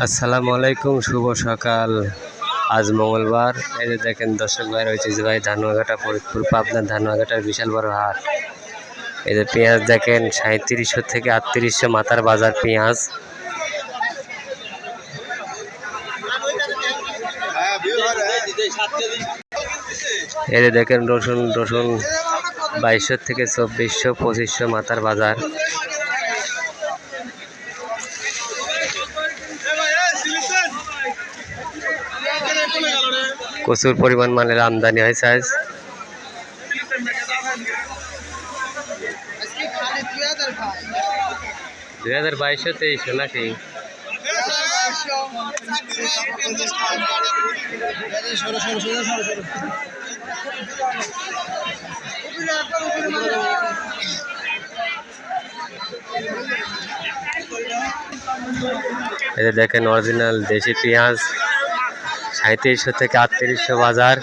আসসালামু আলাইকুম, শুভ সকাল। আজ মঙ্গলবার। এই যে দেখেন দর্শক ভাই রয়েছে যে ভাই ধানুয়াঘাটা ফরিদপুর পাবনার ধানুয়াঘাটার বিশাল বড় হাট। এই যে পেঁয়াজ দেখেন 3700 থেকে 3800 মাথার বাজার পেঁয়াজ। এই যে দেখেন রসুন 2200 থেকে 2400 2500 মাথার বাজার। প্রচুর পরিমাণ মালের আমদানি হয়েছে আজ। 2223 নাকি? এই দেখেন অরিজিনাল দেশি পেঁয়াজ 3700 থেকে 3800 বাজার।